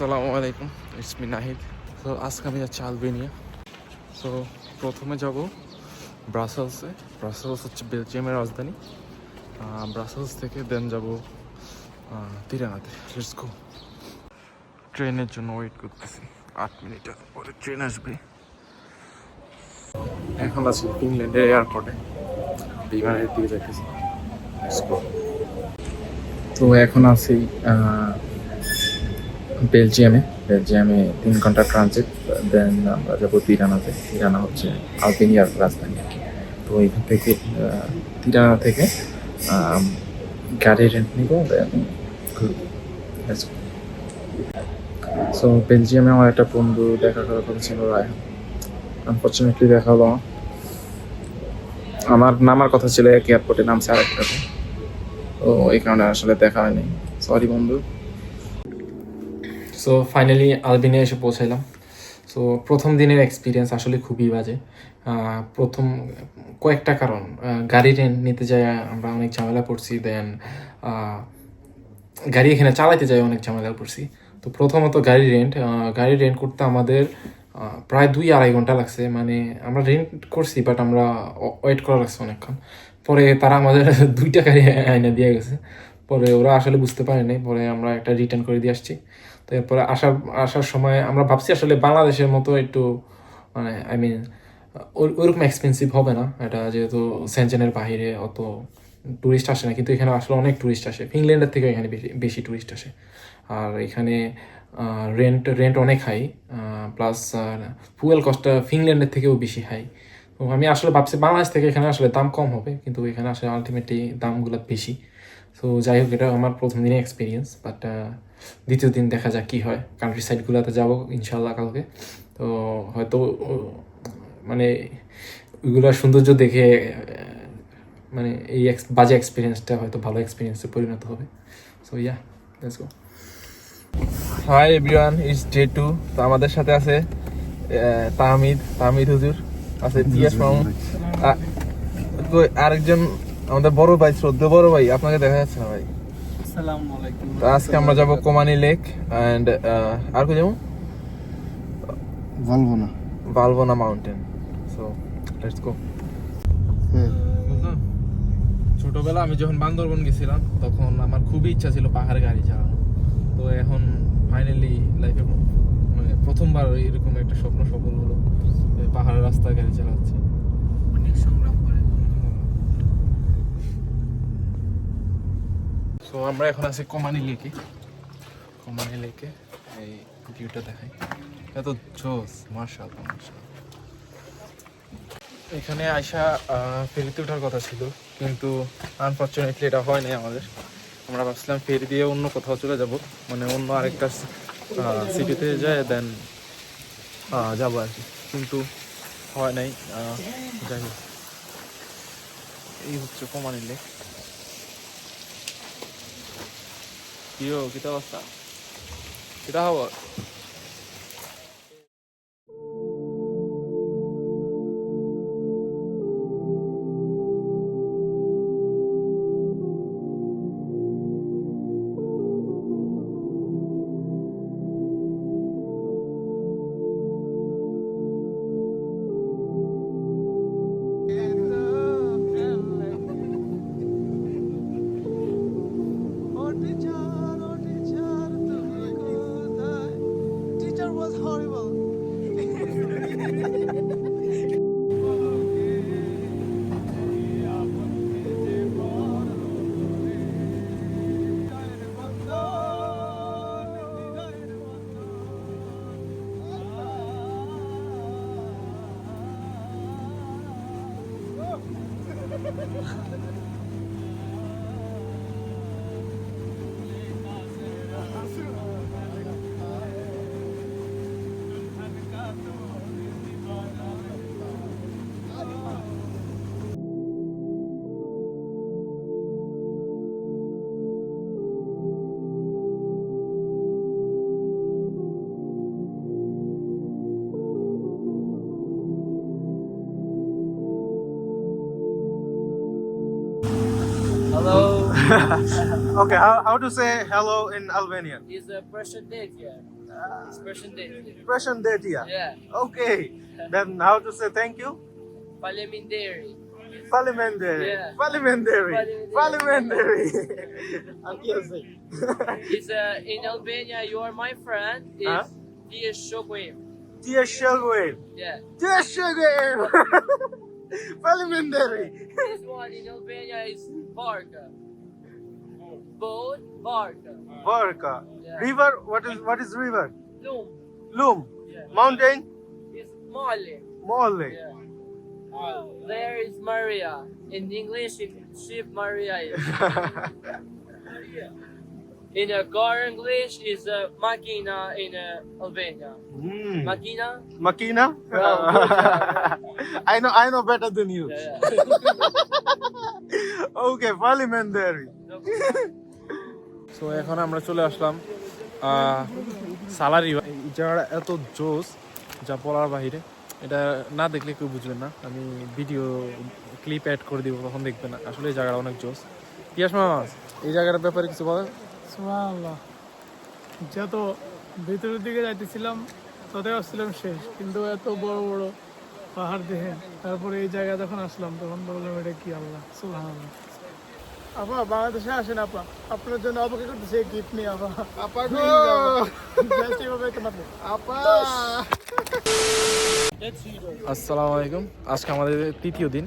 আসসালামু আলাইকুম, it's me Nahid. তো আজকে আমি যাচ্ছি আলবেনিয়া। সো প্রথমে যাব ব্রাসেলসে। ব্রাসেলস হচ্ছে বেলজিয়ামের রাজধানী। ব্রাসেলস থেকে দেন যাব তিরানাতে। Let's go. ট্রেনের জন্য ওয়েট করতেছি, 8 মিনিটের পরে ট্রেন আসবে। এখন আছি ফিনল্যান্ডের এয়ারপোর্টে, বিমানের দিকে যাইতেছি। Let's go. তো এখন আছি বেলজিয়ামে 3 ঘন্টা ট্রানজিট। দেন আমরা যাবো তিরানাতে। তিরানা হচ্ছে আলবেনিয়ার রাজধানী। তো এখান থেকে তিরানা থেকে গাড়ি রেন্ট নিব, দেন ঘুরবো। সো বেলজিয়ামে আমার একটা বন্ধু দেখা করার কথা ছিল, রায়হান। আনফর্চুনেটলি দেখা হলো না। আমার নামার কথা ছিল এক এয়ারপোর্টে, নামছে আরেকটাতে। তো এই কারণে আসলে দেখা হয়নি, সরি বন্ধু। সো ফাইনালি আলবেনিয়া এসে পৌঁছাইলাম। সো প্রথম দিনের এক্সপিরিয়েন্স আসলে খুবই বাজে। প্রথম কয়েকটা কারণ, গাড়ি রেন্ট নিতে যায় আমরা অনেক ঝামেলা পড়ছি। দেন গাড়ি এখানে চালাইতে যাই অনেক ঝামেলা পড়ছি। তো প্রথমত গাড়ি রেন্ট করতে আমাদের প্রায় 2-2.5 ঘন্টা লাগছে। মানে আমরা রেন্ট করছি, বাট আমরা ওয়েট করা লাগছে অনেকক্ষণ। পরে তারা আমাদের 2টা গাড়ি আইনা দিয়ে গেছে। পরে ওরা আসলে বুঝতে পারেনি, পরে আমরা একটা রিটার্ন করে দিয়ে আসছি। তো এরপরে আসার সময় আমরা ভাবছি আসলে বাংলাদেশের মতো একটু, মানে আই মিন ওইরকম এক্সপেন্সিভ হবে না এটা, যেহেতু সেনজেনের বাইরে অত টুরিস্ট আসে না। কিন্তু এখানে আসলে অনেক টুরিস্ট আসে, ফিনল্যান্ডের থেকে এখানে বেশি টুরিস্ট আসে। আর এখানে রেন্ট অনেক হাই, প্লাস ফুয়েল কস্টটা ফিনল্যান্ডের থেকেও বেশি হাই। তো আমি আসলে ভাবছি বাংলাদেশ থেকে এখানে আসলে দাম কম হবে, কিন্তু এখানে আসলে আলটিমেটলি দামগুলো বেশি। তো যাই হোক, এটা আমার প্রথম দিনের এক্সপিরিয়েন্স। বাট দ্বিতীয় দিন দেখা যাক কী হয়। কান্ট্রি সাইডগুলোতে যাবো ইনশাল্লাহ কালকে। তো হয়তো মানে ওইগুলোর সৌন্দর্য দেখে মানে এই বাজে এক্সপিরিয়েন্সটা হয়তো ভালো এক্সপিরিয়েন্সে পরিণত হবে। So yeah, let's go. Hi everyone, it's day 2। তো আমাদের সাথে আছে তাহমিদ হুজুর, আছে তিয়াস মামুন, আরেকজন আমাদের বড় ভাই, শ্রদ্ধেয় বড় ভাই। আপনাকে দেখা যাচ্ছে না ভাই। আসসালামু আলাইকুম। তো আজকে আমরা যাবো কোমানি লেক অ্যান্ড আর কো যাবো ভালবোনা মাউন্টেন। So let's go. ছোটবেলা আমি যখন বান্দরবন গেছিলাম, তখন আমার খুবই ইচ্ছা ছিল পাহাড়ে গাড়ি চালানো। তো এখন ফাইনালি লাইফে মানে প্রথমবার এরকম একটা স্বপ্ন সফল হলো, পাহাড়ের রাস্তায় গাড়ি চালাচ্ছি। অনেক সংগ্রাম করে। তো আমরা এখন আছি কোমানি লেকে। এই ভিউটা দেখাই, এত জোস, মাশাআল্লাহ মাশাআল্লাহ। এখানে আইসা ফেরিতে ওঠার কথা ছিল, কিন্তু আনফর্চুনেটলি এটা হয় নাই আমাদের। আমরা ভাবছিলাম ফেরি দিয়ে অন্য কোথাও চলে যাব, মানে অন্য আরেকটা সিটিতে যায় দেন যাবো আর কি, কিন্তু হয় নাই। যাই হোক, এই হচ্ছে কোমানি লেক। কিতা অবস্থা, কিতা খবর? Teacher was horrible. Hello. Okay, how to say hello in Albanian? Is a pressure date here. Expression day. Present date here. Yeah. Okay. Then how to say thank you? Parliamentary. Parliamentary. Yeah. Parliamentary. Parliamentary. Parliamentary. I'm guessing. Is in Albania. You are my friend. Is Huh? Tia Shokwe. Dear Shagway. Yeah. Dear Shagway. Parliamentary. This one in Albania is Barka. Boat Barka. Varka. Yeah. River. What is river? Loom. Loom. Yeah. Mountain. Is Mali. Mole. Yeah. There is Maria. In English, ship Maria is. In a car English is Makina in Albania. Makina? Makina. Well, good job. I know better than you. Yeah. Okay, parliamentary. So এখন আমরা চলে আসলাম salary. এই জায়গাটা এত জোস যা বলার বাহিরে, এটা না দেখলে কেউ বুঝবেন না। আমি ভিডিও ক্লিপ অ্যাড করে দিব, তখন দেখবেন না। আসলে এই জায়গাটা অনেক জোস। পিয়াস মামা, এই জায়গাটার ব্যাপারে কিছু বলেন। সুবহানাল্লাহ, যত ভিতরের দিকে যাইতেছিলাম তত আসছিলাম শেষ, কিন্তু এত বড় বড় পাহাড় দেখে তারপরে এই জায়গা যখন আসলাম তখন বললাম এটা কি আল্লাহ, সুবহানাল্লাহ। আপা বাংলাদেশে আসেন, আপা আপনার জন্য অপেক্ষা করতেছে গিফট নিয়ে। আপা Apa go? জাস্ট এভাবে তোমাকে Apa? আসসালামু আলাইকুম। আজকে আমাদের তৃতীয় দিন।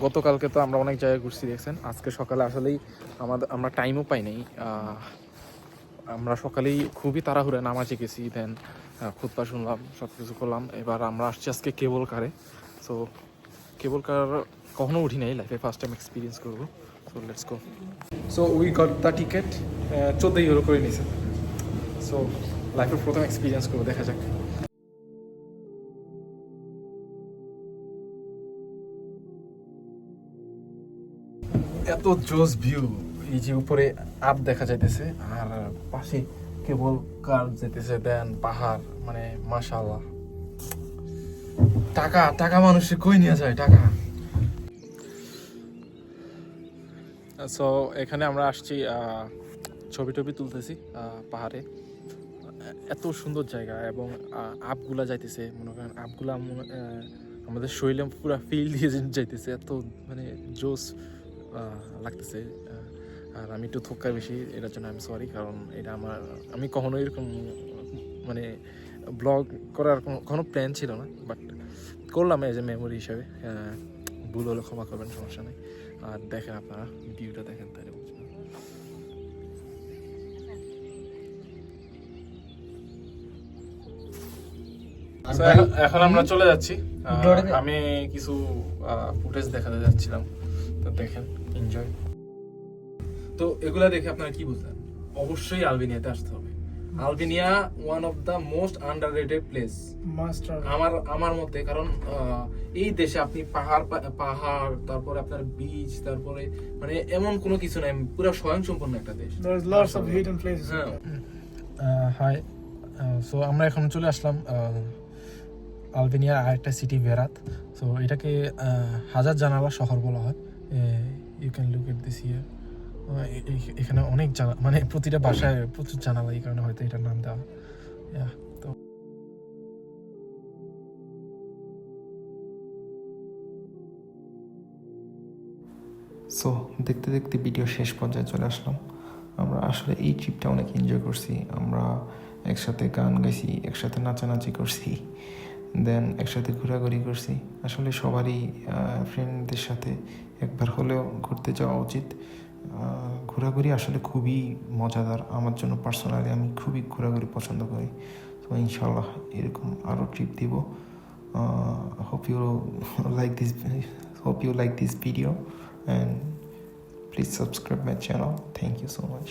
গতকালকে তো আমরা অনেক জায়গায় ঘুরছি দেখছেন। আজকে সকালে আসলেই আমরা টাইমও পাই নাই। আমরা সকালেই খুবই তাড়াহুড়ে নামাজে গেছি, দেন খুতবা শুনলাম, সব কিছু করলাম। এবার আমরা আসছি আজকে কেবল কারে। সো কেবল কার কখনো উঠি নাই, লাইফে ফার্স্ট টাইম এক্সপিরিয়েন্স করবো। So let's go. So we got the ticket, 14 euro করে নিয়েছে। সো লাইফের প্রথম এক্সপিরিয়েন্স করবো, দেখা যাক। এত জোস ভিউ, এই যে উপরে আপ দেখা যাইতেছে আর পাশে কেবল কার যেতেছে, দেন পাহাড়, মানে মাশাআল্লাহ। টাকা টাকা মানুষে কই নিয়ে যায় টাকা। সো এখানে আমরা আসছি, ছবি টবি তুলতেছি পাহাড়ে। এত সুন্দর জায়গা এবং আপগুলা যাইতেছে, মনে করেন আপগুলা আমাদের শরীরে পুরো ফিল দিয়ে যাইতেছে, এত মানে জোস লাগতেছে। আর আমি একটু থোক্কা বেশি, এটার জন্য আমি সরি, কারণ এটা আমি কখনো এরকম মানে ব্লগ করার কোনো প্ল্যান ছিল না, বাট করলাম এজ এ মেমোরি হিসাবে। ভুল হলে ক্ষমা করবেন, সমস্যা নেই। আর দেখেন আপনারা ভিউটা দেখেন, তাহলে বুঝবেন। এখন আমরা চলে যাচ্ছি। আমি কিছু ফুটেজ দেখাতে যাচ্ছিলাম, তো দেখেন, এনজয়। তো এগুলা দেখে আপনারা কি বুঝলেন? অবশ্যই আলবেনিয়াতে আসতে হবে। Albania one of the most underrated place আমার মতে, কারণ এই দেশে আপনি পাহাড়, তারপরে আপনার বিচ, তারপরে মানে এমন কোনো কিছু নাই, পুরো স্বয়ংসম্পূর্ণ একটা দেশ। হাই, সো আমরা এখন চলে আসলাম আলবেনিয়ার আরেকটা সিটি, ভেরাত। সো এটাকে হাজার জানালা শহর বলা হয়। You can look at this here. এখানে অনেক মানে প্রতিটা বাসায় প্রচুর জানালা, এই কারণে হয়তো এটার নাম দেওয়া। তো সো দেখতে দেখতে ভিডিও শেষ পর্যায়ে চলে আসলাম। আমরা আসলে এই ট্রিপটা অনেক এনজয় করছি। আমরা একসাথে গান গাইছি, একসাথে নাচানাচি করছি, দেন একসাথে ঘোরাঘুরি করছি। আসলে সবারই ফ্রেন্ডদের সাথে একবার হলেও ঘুরতে যাওয়া উচিত। ঘোরাঘুরি আসলে খুবই মজাদার। আমার জন্য পার্সোনালি আমি খুবই ঘোরাঘুরি পছন্দ করি। তো ইনশাল্লাহ এরকম আরও ট্রিপ দিব। Hope you like this video and please subscribe my channel. Thank you so much.